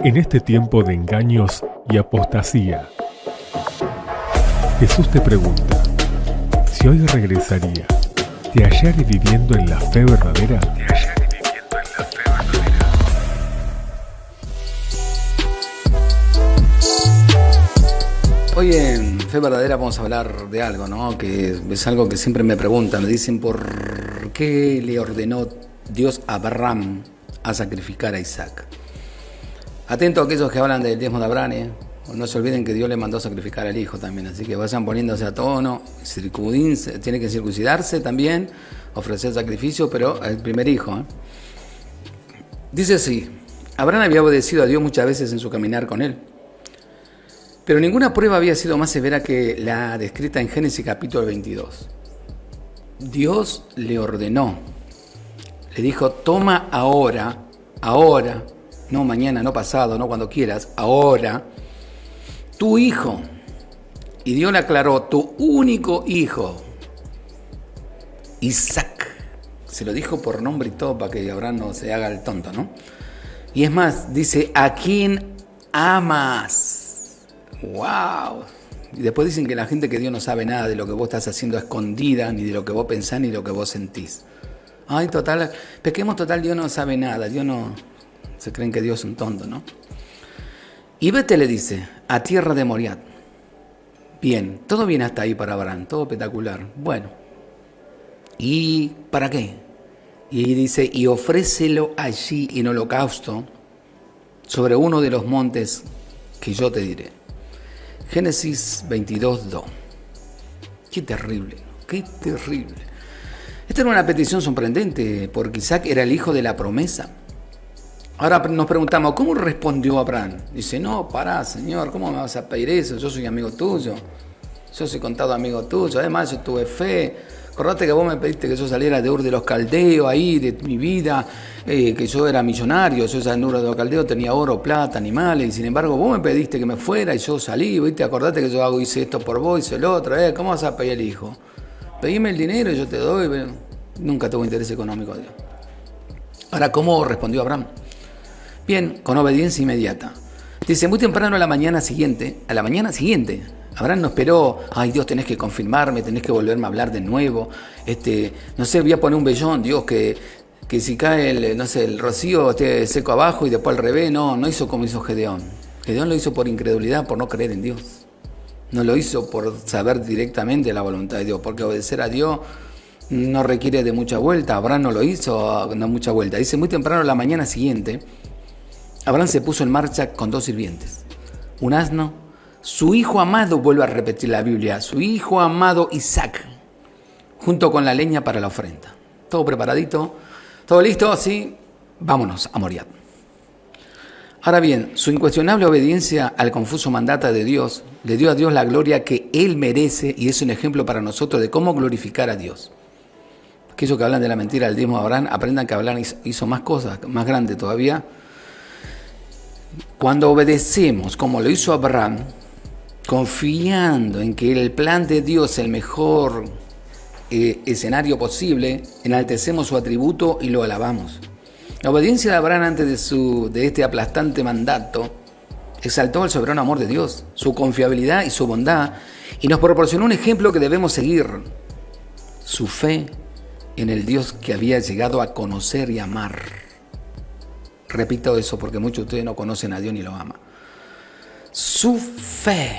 En este tiempo de engaños y apostasía, Jesús te pregunta, si hoy regresaría, ¿te hallaré viviendo en la fe verdadera? Hoy en Fe Verdadera vamos a hablar de algo, ¿no? Que es algo que siempre me preguntan. Me dicen, ¿por qué le ordenó Dios a Abraham a sacrificar a Isaac? Atento a aquellos que hablan del diezmo de Abraham, no se olviden que Dios le mandó a sacrificar al hijo también. Así que vayan poniéndose a tono. Tiene que circuncidarse también, ofrecer sacrificio, pero el primer hijo. Dice así, Abraham había obedecido a Dios muchas veces en su caminar con él. Pero ninguna prueba había sido más severa que la descrita en Génesis capítulo 22. Dios le ordenó, le dijo, toma ahora, no mañana, no pasado, no cuando quieras, ahora, tu hijo. Y Dios le aclaró, tu único hijo, Isaac. Se lo dijo por nombre y todo para que Abraham no se haga el tonto, ¿no? Y es más, dice, ¿a quién amas? ¡Wow! Y después dicen que la gente que Dios no sabe nada de lo que vos estás haciendo a escondida, ni de lo que vos pensás, ni de lo que vos sentís. Ay, total, pequemos total, Dios no sabe nada, Dios no... Se creen que Dios es un tonto, ¿no? Y vete, le dice, a tierra de Moriat. Bien, todo bien hasta ahí para Abraham, todo espectacular. Bueno, ¿y para qué? Y dice, y ofrécelo allí en holocausto sobre uno de los montes que yo te diré. Génesis 22:2. Qué terrible, qué terrible. Esta era una petición sorprendente porque Isaac era el hijo de la promesa. Ahora nos preguntamos, ¿cómo respondió Abraham? Dice, no, pará, Señor, ¿cómo me vas a pedir eso? Yo soy amigo tuyo, yo soy contado amigo tuyo, además yo tuve fe. Acordate que vos me pediste que yo saliera de Ur de los Caldeos, ahí, de mi vida, que yo era millonario, yo en Ur de los Caldeos tenía oro, plata, animales, y sin embargo vos me pediste que me fuera y yo salí, ¿viste? Acordate que yo hice esto por vos, hice el otro, ¿cómo vas a pedir el hijo? Pedime el dinero y yo te doy, pero nunca tuvo interés económico Dios. Ahora, ¿cómo respondió Abraham? Bien, con obediencia inmediata. Dice, muy temprano a la mañana siguiente, Abraham no esperó, ay Dios, tenés que confirmarme, tenés que volverme a hablar de nuevo, no sé, voy a poner un vellón, Dios, que si cae el rocío esté seco abajo y después al revés, no hizo como hizo Gedeón. Gedeón lo hizo por incredulidad, por no creer en Dios. No lo hizo por saber directamente la voluntad de Dios, porque obedecer a Dios no requiere de mucha vuelta. Abraham no lo hizo, no mucha vuelta. Dice, muy temprano a la mañana siguiente, Abraham se puso en marcha con 2 sirvientes, un asno, su hijo amado, vuelve a repetir la Biblia, su hijo amado Isaac, junto con la leña para la ofrenda. Todo preparadito, todo listo, sí, vámonos a Moriat. Ahora bien, su incuestionable obediencia al confuso mandato de Dios le dio a Dios la gloria que Él merece y es un ejemplo para nosotros de cómo glorificar a Dios. Aquellos que hablan de la mentira del diezmo de Abraham, aprendan que Abraham hizo más cosas, más grandes todavía. Cuando obedecemos como lo hizo Abraham, confiando en que el plan de Dios es el mejor escenario posible, enaltecemos su atributo y lo alabamos. La obediencia de Abraham antes de este aplastante mandato exaltó el soberano amor de Dios, su confiabilidad y su bondad, y nos proporcionó un ejemplo que debemos seguir: su fe en el Dios que había llegado a conocer y amar. Repito eso porque muchos de ustedes no conocen a Dios ni lo aman. Su fe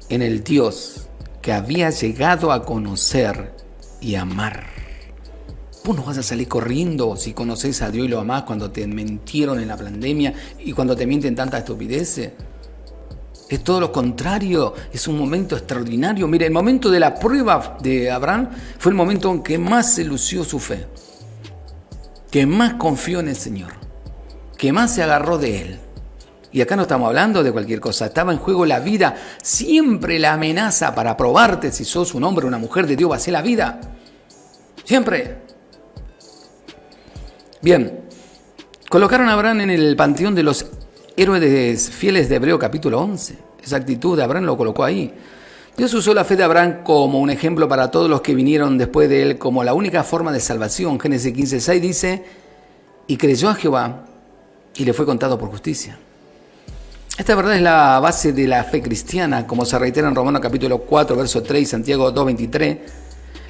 en el Dios que había llegado a conocer y amar. Vos no vas a salir corriendo si conoces a Dios y lo amás cuando te mintieron en la pandemia y cuando te mienten tantas estupideces. Es todo lo contrario, es un momento extraordinario. Mira, el momento de la prueba de Abraham fue el momento en que más se lució su fe, que más confió en el Señor, que más se agarró de Él. Y acá no estamos hablando de cualquier cosa, estaba en juego la vida. Siempre la amenaza para probarte si sos un hombre o una mujer de Dios va a ser la vida. Siempre. Bien, colocaron a Abraham en el panteón de los héroes fieles de Hebreo capítulo 11. Esa actitud de Abraham lo colocó ahí. Dios usó la fe de Abraham como un ejemplo para todos los que vinieron después de él, como la única forma de salvación. Génesis 15:6 dice, y creyó a Jehová y le fue contado por justicia. Esta verdad es la base de la fe cristiana, como se reitera en Romanos capítulo 4, verso 3 y Santiago 2, 23.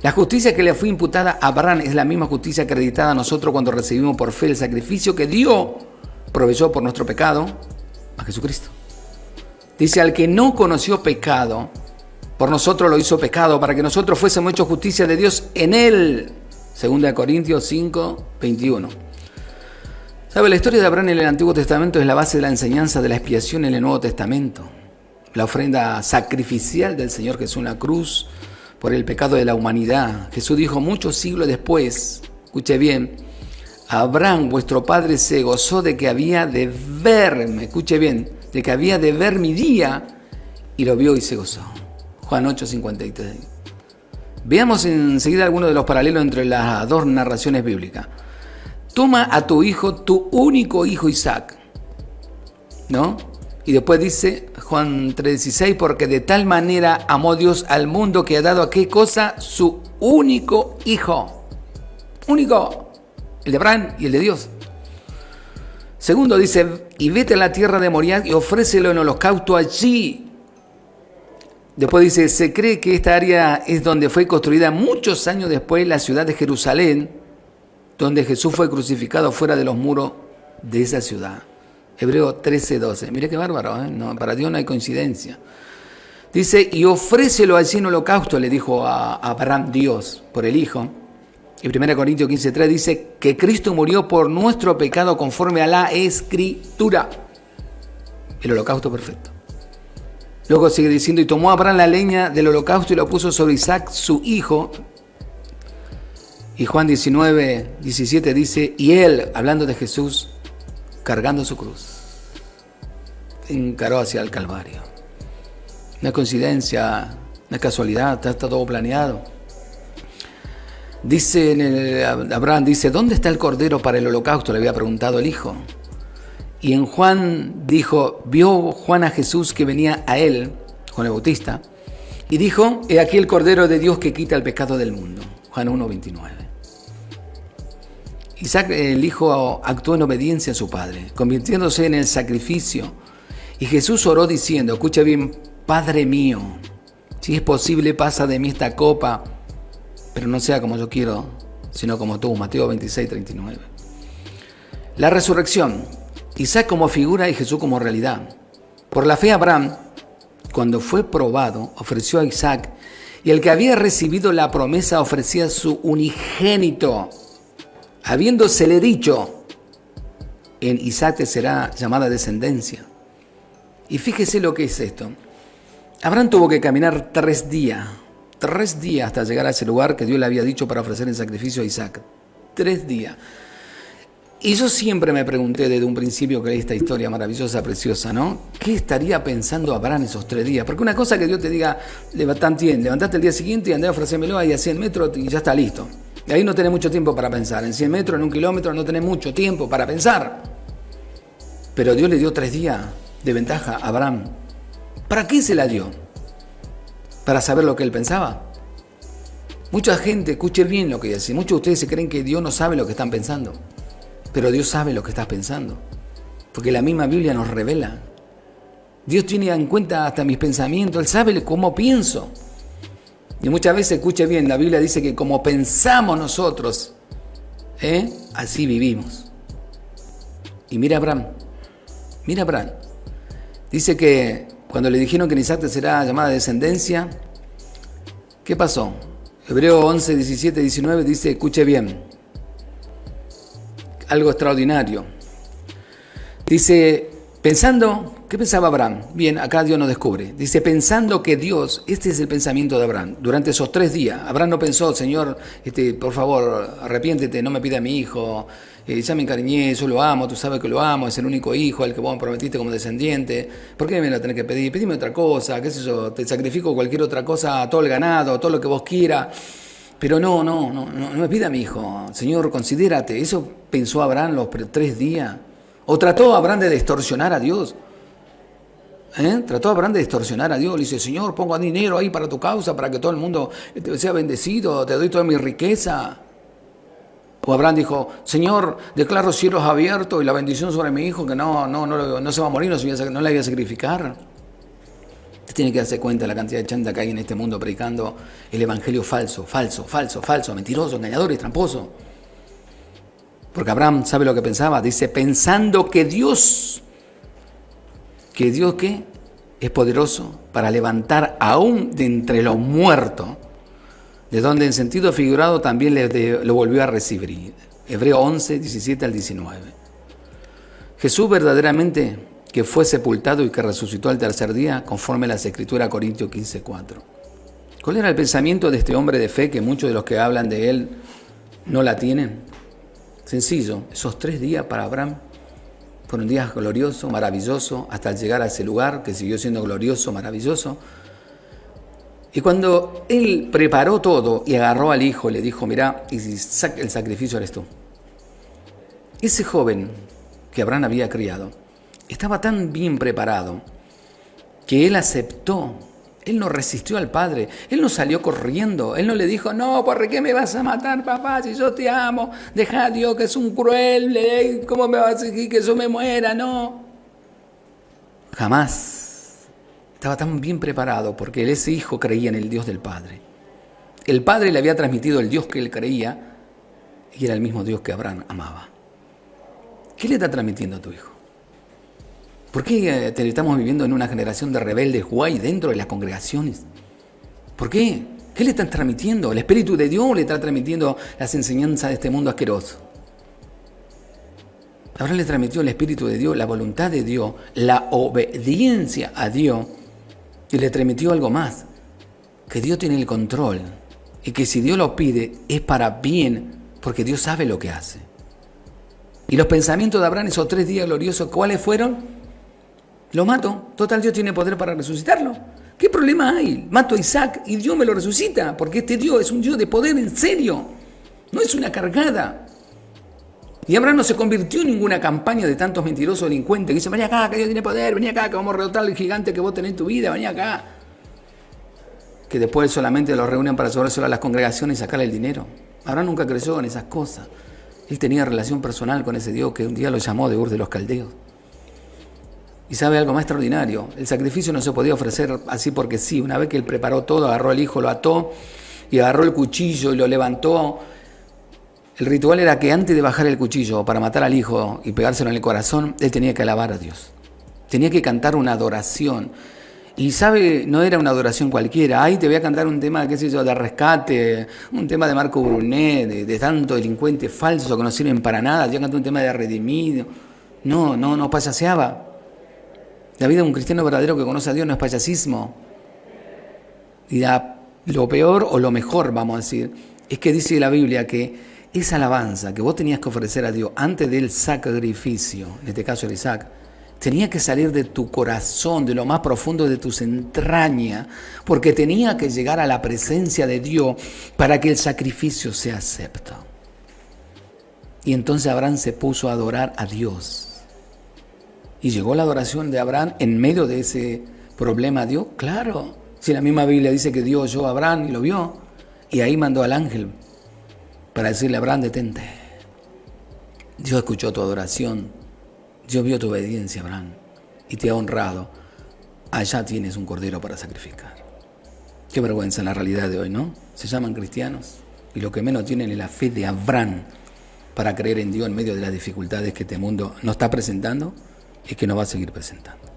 La justicia que le fue imputada a Abraham es la misma justicia acreditada a nosotros cuando recibimos por fe el sacrificio que Dios proveyó por nuestro pecado a Jesucristo. Dice, al que no conoció pecado, por nosotros lo hizo pecado, para que nosotros fuésemos hechos justicia de Dios en él. 2 Corintios 5, 21. ¿Sabe? La historia de Abraham en el Antiguo Testamento es la base de la enseñanza de la expiación en el Nuevo Testamento. La ofrenda sacrificial del Señor Jesús en la cruz por el pecado de la humanidad. Jesús dijo muchos siglos después, escuche bien, Abraham, vuestro padre, se gozó de que había de verme, escuche bien, de que había de ver mi día, y lo vio y se gozó. Juan 8, 53. Veamos enseguida algunos de los paralelos entre las dos narraciones bíblicas. Toma a tu hijo, tu único hijo Isaac, ¿no? Y después dice Juan 3:16, porque de tal manera amó Dios al mundo que ha dado a qué cosa, su único hijo. Único, el de Abraham y el de Dios. Segundo dice, y vete a la tierra de Moriah y ofrécelo en holocausto allí. Después dice, se cree que esta área es donde fue construida muchos años después la ciudad de Jerusalén, donde Jesús fue crucificado fuera de los muros de esa ciudad. Hebreo 13:12. Mire qué bárbaro, ¿eh? No, para Dios no hay coincidencia. Dice, y ofrécelo allí en holocausto, le dijo a Abraham Dios por el Hijo. Y 1 Corintios 15:3 dice que Cristo murió por nuestro pecado conforme a la Escritura. El holocausto perfecto. Luego sigue diciendo, y tomó Abraham la leña del holocausto y lo puso sobre Isaac, su hijo. Y Juan 19:17 dice, y él, hablando de Jesús, cargando su cruz, encaró hacia el Calvario. No es coincidencia, no es casualidad, está todo planeado. Dice Abraham, dice, ¿dónde está el cordero para el holocausto? Le había preguntado el hijo. Y en Juan dijo, vio Juan a Jesús que venía a él, Juan el Bautista, y dijo, he aquí el cordero de Dios que quita el pecado del mundo. Juan 1:29. Isaac, el hijo, actuó en obediencia a su padre, convirtiéndose en el sacrificio. Y Jesús oró diciendo, escucha bien, Padre mío, si es posible pasa de mí esta copa, pero no sea como yo quiero, sino como tú. Mateo 26:39. La resurrección, Isaac como figura y Jesús como realidad. Por la fe Abraham, cuando fue probado, ofreció a Isaac, y el que había recibido la promesa ofrecía su unigénito, habiéndosele dicho, en Isaac te será llamada descendencia. Y fíjese lo que es esto. Abraham tuvo que caminar 3 días hasta llegar a ese lugar que Dios le había dicho para ofrecer en sacrificio a Isaac. 3 días. Y yo siempre me pregunté desde un principio que leí esta historia maravillosa, preciosa, ¿no? ¿Qué estaría pensando Abraham esos 3 días? Porque una cosa que Dios te diga, levantaste el día siguiente y andé a ofrecérmelo ahí a 100 metros y ya está listo. Y ahí no tenés mucho tiempo para pensar. En 100 metros, en 1 kilómetro, no tenés mucho tiempo para pensar. Pero Dios le dio 3 días de ventaja a Abraham. ¿Para qué se la dio? ¿Para saber lo que él pensaba? Mucha gente, escuche bien lo que dice. Muchos de ustedes se creen que Dios no sabe lo que están pensando. Pero Dios sabe lo que estás pensando. Porque la misma Biblia nos revela. Dios tiene en cuenta hasta mis pensamientos. Él sabe cómo pienso. Y muchas veces, escuche bien, la Biblia dice que como pensamos nosotros, así vivimos. Y mira Abraham. Dice que cuando le dijeron que en Isaac será llamada descendencia, ¿qué pasó? Hebreo 11, 17, 19 dice, escuche bien, algo extraordinario. Dice, pensando, ¿qué pensaba Abraham? Bien, acá Dios nos descubre. Dice, pensando que Dios, este es el pensamiento de Abraham, durante esos 3 días. Abraham no pensó, Señor, por favor, arrepiéntete, no me pida a mi hijo, ya me encariñé, yo lo amo, tú sabes que lo amo, es el único hijo al que vos me prometiste como descendiente. ¿Por qué me lo tenés que pedir? Pedime otra cosa, qué sé yo, te sacrifico cualquier otra cosa, todo el ganado, todo lo que vos quieras. Pero no me pida a mi hijo, Señor, considérate. Eso pensó Abraham los 3 días. ¿O trató Abraham de distorsionar a Dios? Trató Abraham de distorsionar a Dios. Le dice, Señor, pongo dinero ahí para tu causa, para que todo el mundo sea bendecido, te doy toda mi riqueza. O Abraham dijo, Señor, declaro cielos abiertos y la bendición sobre mi hijo, que no se va a morir, no la voy a sacrificar. Usted tiene que darse cuenta de la cantidad de chanta que hay en este mundo predicando el evangelio falso, mentiroso, engañador y tramposo. Porque Abraham, ¿sabe lo que pensaba? Dice, pensando que Dios ¿qué? Es poderoso para levantar aún de entre los muertos, de donde en sentido figurado también lo volvió a recibir. Hebreo 11, 17 al 19. Jesús verdaderamente que fue sepultado y que resucitó al tercer día, conforme a las Escrituras, Corintios 15, 4. ¿Cuál era el pensamiento de este hombre de fe que muchos de los que hablan de él no la tienen? Sencillo, esos 3 días para Abraham fueron días gloriosos, maravillosos, hasta llegar a ese lugar que siguió siendo glorioso, maravilloso. Y cuando él preparó todo y agarró al hijo, le dijo, mirá, y el sacrificio eres tú. Ese joven que Abraham había criado estaba tan bien preparado que él aceptó. Él no resistió al padre, él no salió corriendo, él no le dijo, no, ¿por qué me vas a matar, papá? Si yo te amo, deja a Dios que es un cruel, ¿cómo me vas a decir que yo me muera? No. Jamás. Estaba tan bien preparado porque ese hijo creía en el Dios del Padre. El Padre le había transmitido el Dios que él creía y era el mismo Dios que Abraham amaba. ¿Qué le está transmitiendo a tu hijo? ¿Por qué estamos viviendo en una generación de rebeldes guay dentro de las congregaciones? ¿Por qué? ¿Qué le están transmitiendo? ¿El Espíritu de Dios le está transmitiendo las enseñanzas de este mundo asqueroso? Abraham le transmitió el Espíritu de Dios, la voluntad de Dios, la obediencia a Dios, y le transmitió algo más, que Dios tiene el control y que si Dios lo pide es para bien, porque Dios sabe lo que hace. Y los pensamientos de Abraham, esos 3 días gloriosos, ¿cuáles fueron? Lo mato, total Dios tiene poder para resucitarlo. ¿Qué problema hay? Mato a Isaac y Dios me lo resucita, porque este Dios es un Dios de poder en serio, no es una cargada. Y Abraham no se convirtió en ninguna campaña de tantos mentirosos delincuentes que dicen, vení acá, que Dios tiene poder, vení acá, que vamos a derrotar al gigante que vos tenés en tu vida, vení acá. Que después solamente los reúnen para sobresolar a las congregaciones y sacarle el dinero. Abraham nunca creció en esas cosas. Él tenía relación personal con ese Dios que un día lo llamó de Ur de los Caldeos. Y sabe algo más extraordinario, el sacrificio no se podía ofrecer así porque sí. Una vez que él preparó todo, agarró al hijo, lo ató y agarró el cuchillo y lo levantó. El ritual era que antes de bajar el cuchillo para matar al hijo y pegárselo en el corazón, él tenía que alabar a Dios. Tenía que cantar una adoración. Y sabe, no era una adoración cualquiera. Ahí te voy a cantar un tema, qué sé yo, de rescate, un tema de Marco Brunet, de tanto delincuente falso que no sirven para nada. Yo canté un tema de redimido. No payaseaba. La vida de un cristiano verdadero que conoce a Dios no es payasismo. Y lo peor o lo mejor, vamos a decir, es que dice la Biblia que esa alabanza que vos tenías que ofrecer a Dios antes del sacrificio, en este caso el Isaac, tenía que salir de tu corazón, de lo más profundo de tus entrañas, porque tenía que llegar a la presencia de Dios para que el sacrificio sea acepto. Y entonces Abraham se puso a adorar a Dios. ¿Y llegó la adoración de Abraham en medio de ese problema a Dios? Claro. Si la misma Biblia dice que Dios oyó a Abraham y lo vio, y ahí mandó al ángel para decirle a Abraham, detente. Dios escuchó tu adoración, Dios vio tu obediencia, Abraham, y te ha honrado. Allá tienes un cordero para sacrificar. Qué vergüenza en la realidad de hoy, ¿no? Se llaman cristianos y lo que menos tienen es la fe de Abraham para creer en Dios en medio de las dificultades que este mundo nos está presentando y que nos va a seguir presentando.